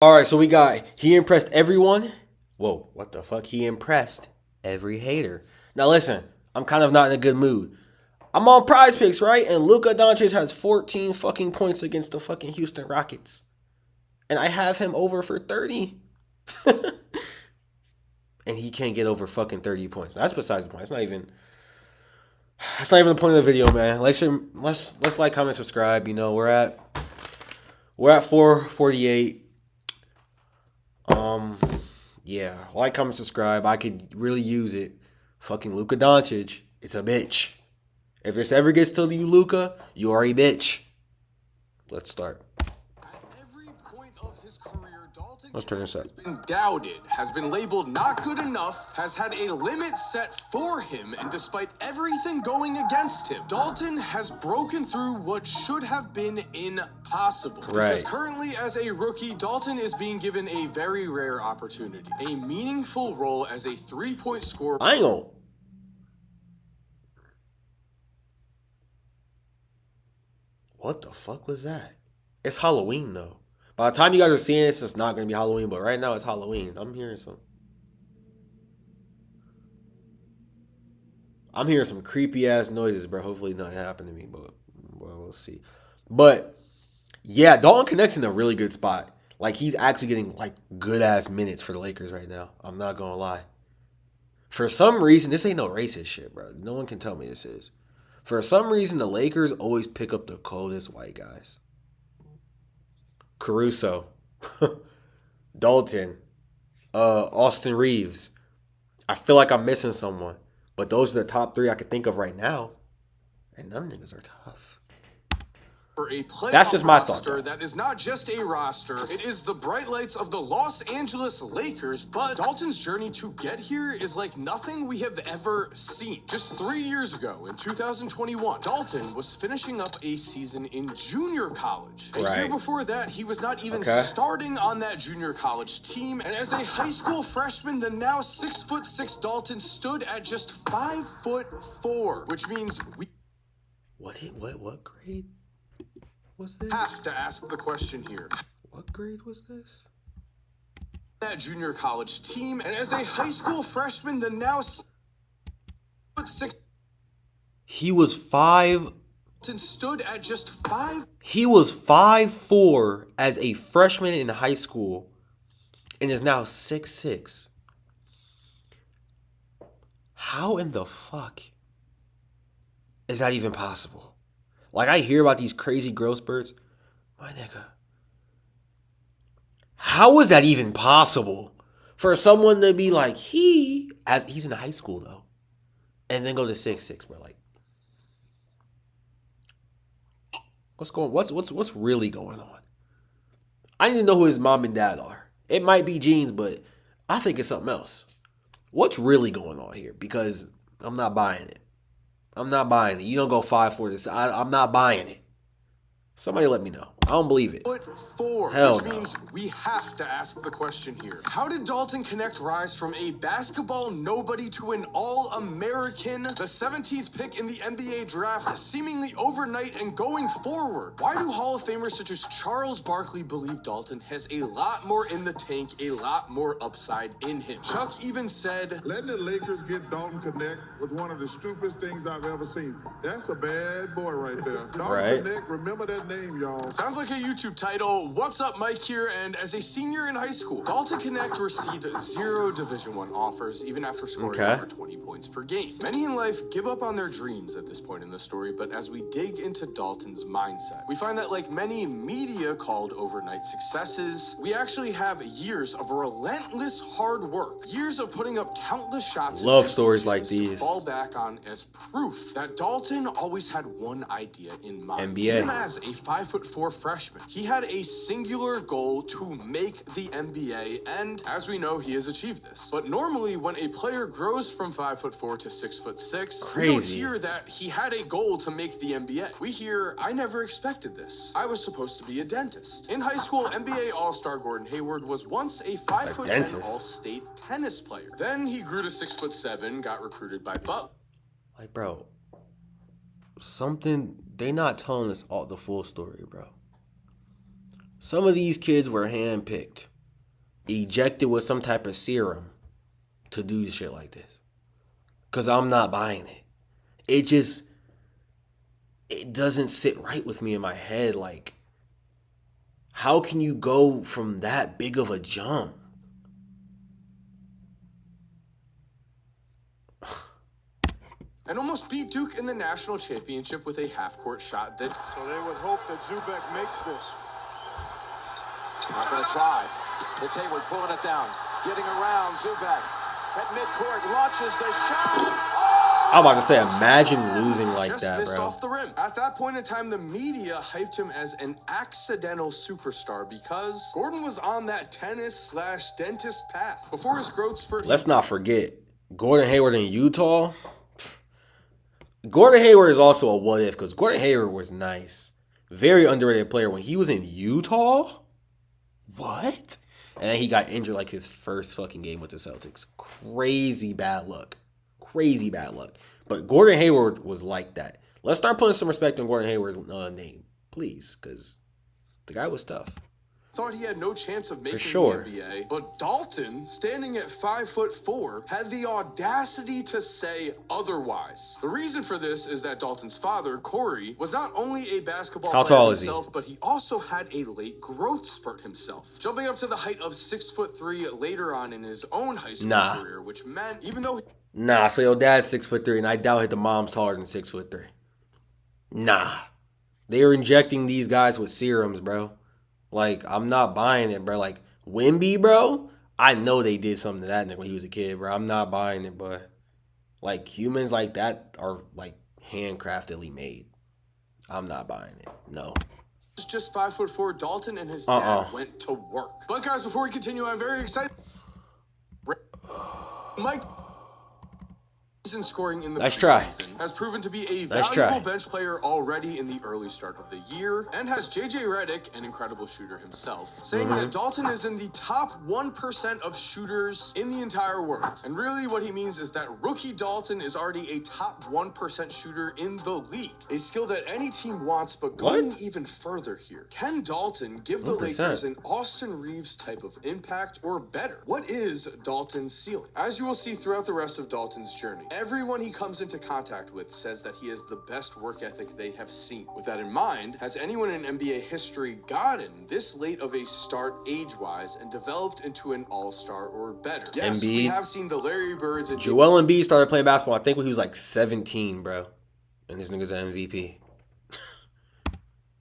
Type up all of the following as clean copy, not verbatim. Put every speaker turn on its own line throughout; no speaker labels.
All right, so we got he impressed everyone. Whoa, what the fuck? He impressed every hater. Now listen, I'm kind of not in a good mood. I'm on Prize Picks, right? And Luka Doncic has 14 fucking points against the fucking Houston Rockets, and I have him over for 30, and he can't get over fucking 30 points. That's besides the point. It's not even. That's not even the point of the video, man. Let's like, comment, subscribe. You know we're at 448. Um, yeah, like, comment, subscribe. I could really use it. Fucking Luka Doncic, it's a bitch. If this ever gets to you, Luka, you are a bitch. Let's start.
Every point of his career, Dalton
Let's turn this up.
has been doubted, has been labeled not good enough, has had a limit set for him, and despite everything going against him, Dalton has broken through what should have been impossible.
Right.
Because currently, as a rookie, Dalton is being given a very rare opportunity, a meaningful role as a three-point scorer.
I ain't gonna. What the fuck was that? It's Halloween though. By the time you guys are seeing this, it's not gonna be Halloween. But right now, it's Halloween. I'm hearing some creepy ass noises, bro. Hopefully, nothing happened to me, but well, we'll see. But yeah, Dalton Connect's in a really good spot. Like he's actually getting like good ass minutes for the Lakers right now. I'm not gonna lie. For some reason, this ain't no racist shit, bro. No one can tell me this is. For some reason, the Lakers always pick up the coldest white guys. Caruso, Dalton, Austin Reeves. I feel like I'm missing someone, but those are the top three I could think of right now, and them niggas are tough.
For a playoff
That's just my thought,
roster
though.
that is not just a roster, it is the bright lights of the Los Angeles Lakers, but Dalton's journey to get here is like nothing we have ever seen. Just 3 years ago, in 2021, Dalton was finishing up a season in junior college. A year
Right.
before that, he was not even
Okay.
starting on that junior college team, and as a high school freshman, the now 6'6" Dalton stood at just 5'4", which means we
What grade was this?
have to ask the question here.
What grade was this?
That junior college team, and as a high school freshman, the now 6'6"
He was five.
stood at just 5.
He was 5'4" as a freshman in high school, and is now 6'6". How in the fuck is that even possible? Like, I hear about these crazy growth spurts. My nigga. How is that even possible? For someone to be like, he's in high school though. And then go to 6'6", bro. Like, what's really going on? I need to know who his mom and dad are. It might be genes, but I think it's something else. What's really going on here? Because I'm not buying it. I'm not buying it. You don't go 5'4" this. I'm not buying it. Somebody let me know. I don't believe it.
4,
Hell
which
no.
means we have to ask the question here. How did Dalton Connect rise from a basketball nobody to an All-American, the 17th pick in the NBA draft, seemingly overnight and going forward? Why do Hall of Famers such as Charles Barkley believe Dalton has a lot more in the tank, a lot more upside in him? Chuck even said,
Letting the Lakers get Dalton Connect was one of the stupidest things I've ever seen. That's a bad boy right there. Dalton
Right.
Connect, remember that name, y'all.
sounds like a YouTube title. What's up, Mike here? And as a senior in high school, Dalton Connect received 0 Division I offers, even after scoring
Okay.
over 20 points per game. Many in life give up on their dreams at this point in the story, but as we dig into Dalton's mindset, we find that like many media called overnight successes, we actually have years of relentless hard work, years of putting up countless shots.
Love
and
stories like
games to
these.
fall back on as proof that Dalton always had one idea in mind.
NBA.
Even as a 5'4" freshman, he had a singular goal to make the NBA, and as we know, he has achieved this. But normally, when a player grows from 5'4" to 6'6", we don't
Crazy.
hear that he had a goal to make the NBA. We hear, I never expected this. I was supposed to be a dentist. In high school, NBA All-Star Gordon Hayward was once a 5'10"
dentist?
All-State tennis player. Then he grew to 6'7", got recruited by Butler.
Like, bro, something they not telling us all the full story, bro. Some of these kids were handpicked, ejected with some type of serum to do shit like this. Because I'm not buying it. It doesn't sit right with me in my head. Like, how can you go from that big of a jump?
And almost beat Duke in the national championship with a half-court shot that...
So they would hope that Zubek makes this. Not going to try. It's Hayward pulling it down. Getting around Zubek. At midcourt, launches the shot.
I'm about to say, imagine losing like
just
that,
missed
bro.
off the rim. At that point in time, the media hyped him as an accidental superstar because Gordon was on that tennis/dentist path. Before his growth spurt...
Let's not forget, Gordon Hayward in Utah. Gordon Hayward is also a what if, because Gordon Hayward was nice. Very underrated player. When he was in Utah? What? And then he got injured like his first fucking game with the Celtics. Crazy bad luck. Crazy bad luck. But Gordon Hayward was like that. Let's start putting some respect on Gordon Hayward's name, please, because the guy was tough.
Thought he had no chance of making
sure.
the NBA, but Dalton, standing at 5'4", had the audacity to say otherwise. The reason for this is that Dalton's father, Corey, was not only a basketball
How
player
tall is he?
himself, but he also had a late growth spurt himself, jumping up to the height of 6'3" later on in his own high school career, which meant even though
So your dad's 6'3", and I doubt hit the mom's taller than 6'3". They were injecting these guys with serums, bro. Like, I'm not buying it, bro. Like, Wemby, bro, I know they did something to that nigga when he was a kid, bro. I'm not buying it, but like, humans like that are, like, handcraftedly made. I'm not buying it. No.
just 5'4", Dalton and his dad went to work. But guys, before we continue, I'm very excited. Mike in scoring in the preseason has proven to be a valuable bench player already in the early start of the year, and has JJ Redick, an incredible shooter himself, saying that Dalton is in the top 1% of shooters in the entire world. And really what he means is that rookie Dalton is already a top 1% shooter in the league, a skill that any team wants. But going even further here, can Dalton give the Lakers an Austin Reeves type of impact or better? What is Dalton's ceiling? As you will see throughout the rest of Dalton's journey, everyone he comes into contact with says that he has the best work ethic they have seen. With that in mind, has anyone in NBA history gotten this late of a start age-wise and developed into an all-star or better? Yes, we have seen the Larry Birds and
Joel Embiid started playing basketball, I think, when he was like 17, bro. And this nigga's an MVP.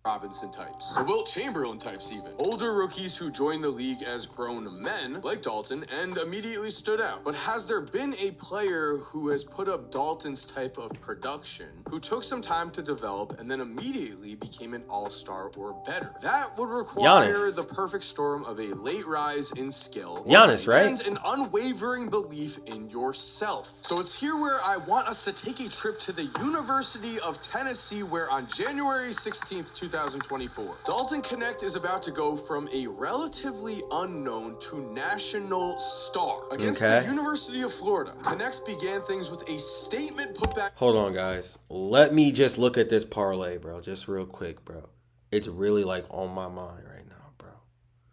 Robinson types, the Wilt Chamberlain types even. Older rookies who joined the league as grown men, like Dalton, and immediately stood out. But has there been a player who has put up Dalton's type of production, who took some time to develop and then immediately became an all-star or better? That would require the perfect storm of a late rise in skill,
Giannis, right?
And an unwavering belief in yourself. So it's here where I want us to take a trip to the University of Tennessee, where on January 16th, 2024, Dalton Knecht is about to go from a relatively unknown to national star. Against the University of Florida, Knecht began things with a statement putback.
Hold on, guys. Let me just look at this parlay, bro. Just real quick, bro. It's really, like, on my mind right now, bro.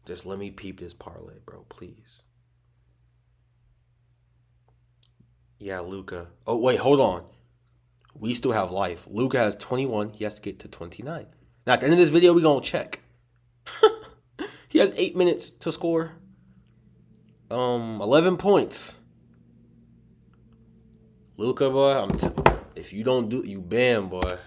Just let me peep this parlay, bro, please. Yeah, Luka. Oh, wait, hold on. We still have life. Luka has 21. He has to get to 29. Now, at the end of this video, we're going to check. He has 8 minutes to score. 11 points. Luka, boy, if you don't do it, you ban, boy.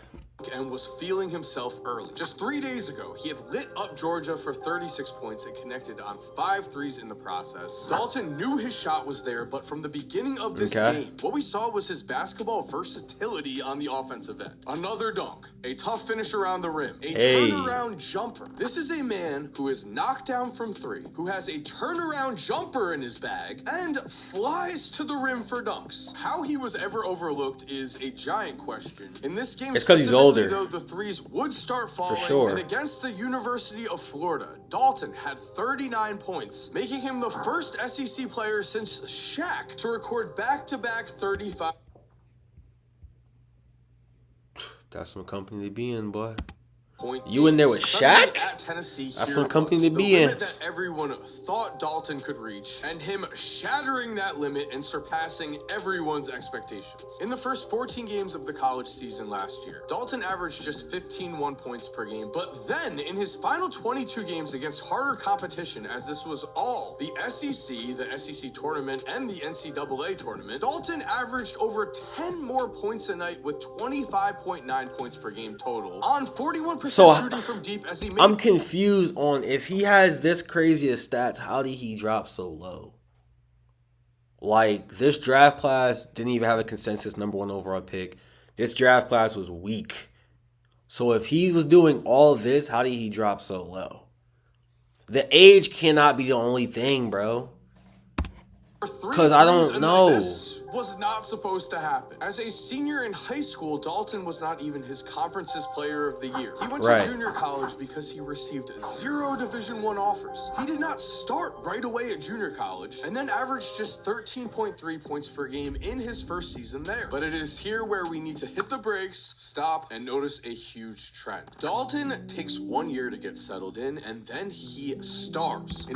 And was feeling himself early. Just 3 days ago, he had lit up Georgia for 36 points and connected on 5 threes in the process. Dalton knew his shot was there, but from the beginning of this game, what we saw was his basketball versatility on the offensive end. Another dunk, a tough finish around the rim, a turnaround jumper. This is a man who is knocked down from 3, who has a turnaround jumper in his bag, and flies to the rim for dunks. How he was ever overlooked is a giant question. In this game,
it's because he's older.
Though the threes would start falling, and against the University of Florida, Dalton had 39 points, making him the first SEC player since Shaq to record back-to-back 35.
That's some company to be in, boy. You in there with
Sunday
Shaq?
at Tennessee,
That's
here
some company
was
to
the
be in.
limit that everyone thought Dalton could reach, and him shattering that limit and surpassing everyone's expectations. In the first 14 games of the college season last year, Dalton averaged just 15 points per game, but then in his final 22 games against harder competition, as this was all the SEC tournament, and the NCAA tournament, Dalton averaged over 10 more points a night with 25.9 points per game total on 41% shooting from deep as he made.
I'm confused on if he has this crazy of stats, how did he drop so low? Like, this draft class didn't even have a consensus #1 overall pick. This draft class was weak. So if he was doing all this, how did he drop so low? The age cannot be the only thing, bro. Because I don't know.
This was not supposed to happen. As a senior in high school, Dalton was not even his conference's player of the year. He went to junior college because he received 0 Division I offers. He did not start right away at junior college and then averaged just 13.3 points per game in his first season there. But it is here where we need to hit the brakes, stop, and notice a huge trend. Dalton takes 1 year to get settled in, and then he stars.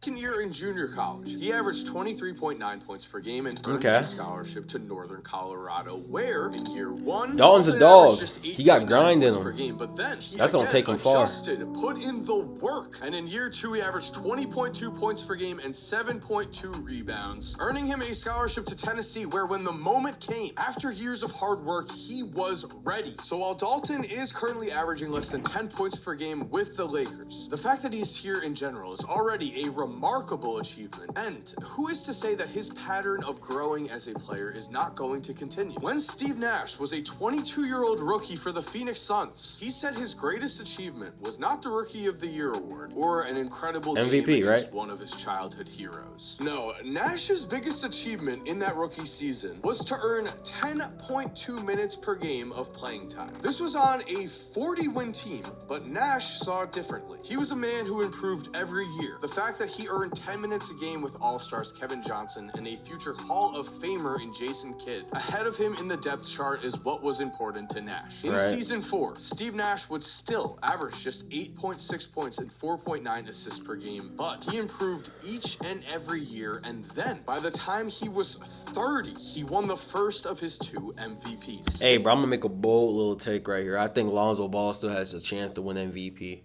Second year in junior college, he averaged 23.9 points per game and earned a scholarship to Northern Colorado, where in year 1,
Dalton's a dog. He got grind in him.
per game, but then he
That's gonna take him far.
put in the work, and in year 2, he averaged 20.2 points per game and 7.2 rebounds, earning him a scholarship to Tennessee, where when the moment came, after years of hard work, he was ready. So while Dalton is currently averaging less than 10 points per game with the Lakers, the fact that he's here in general is already a remarkable achievement, and who is to say that his pattern of growing as a player is not going to continue? When Steve Nash was a 22-year-old rookie for the Phoenix Suns, he said his greatest achievement was not the Rookie of the Year award or an incredible
MVP,
game against
right?
one of his childhood heroes. No, Nash's biggest achievement in that rookie season was to earn 10.2 minutes per game of playing time. This was on a 40-win team, but Nash saw it differently. He was a man who improved every year. The fact that he earned 10 minutes a game with All-Stars Kevin Johnson and a future Hall of Famer in Jason Kidd ahead of him in the depth chart is what was important to Nash. In season 4, Steve Nash would still average just 8.6 points and 4.9 assists per game, but he improved each and every year, and then by the time he was 30, he won the first of his 2 MVPs.
Hey, bro, I'm gonna make a bold little take right here. I think Lonzo Ball still has a chance to win MVP.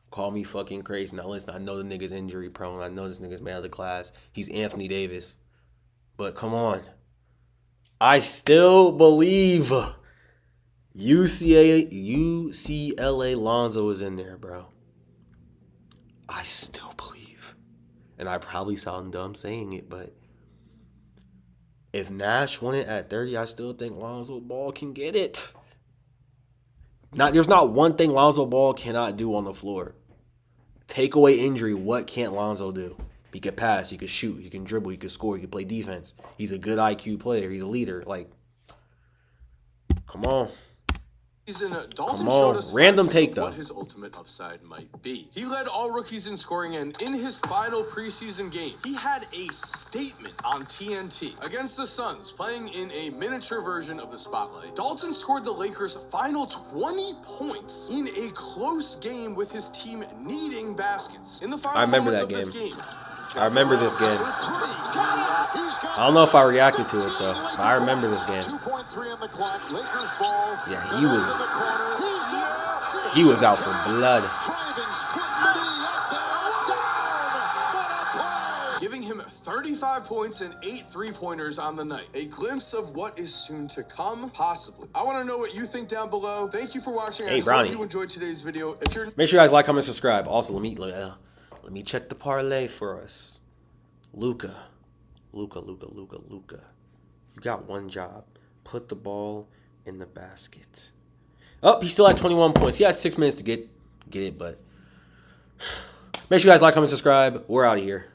Call me fucking crazy. Now listen, I know the nigga's injury prone. I know this nigga's man of the class. He's Anthony Davis. But come on. I still believe UCLA Lonzo is in there, bro. I still believe. And I probably sound dumb saying it, but if Nash won it at 30, I still think Lonzo Ball can get it. There's not one thing Lonzo Ball cannot do on the floor. Take away injury, what can't Lonzo do? He could pass, he could shoot, he can dribble, he could score, he could play defense. He's a good IQ player. He's a leader. Like, come on.
Dalton
Come
showed
on.
us
Random take, though.
what his ultimate upside might be. He led all rookies in scoring, and in his final preseason game, he had a statement on TNT against the Suns, playing in a miniature version of the Spotlight. Dalton scored the Lakers' final 20 points in a close game with his team needing baskets. In the final
I remember
moments
that
of this game,
I remember this game. I don't know if I reacted to it, though, but I remember this game. Yeah, he was out for blood.
Giving him 35 points and 8 3-pointers on the night. A glimpse of what is soon to come, possibly. I want to know what you think down below. Thank you for watching.
Hey,
I
Brownie.
hope you enjoyed today's video. If you're
Make sure you guys like, comment, subscribe. Also, let me check the parlay for us. Luka. You got one job. Put the ball in the basket. Oh, he still had 21 points. He has 6 minutes to get it, but make sure you guys like, comment, subscribe. We're out of here.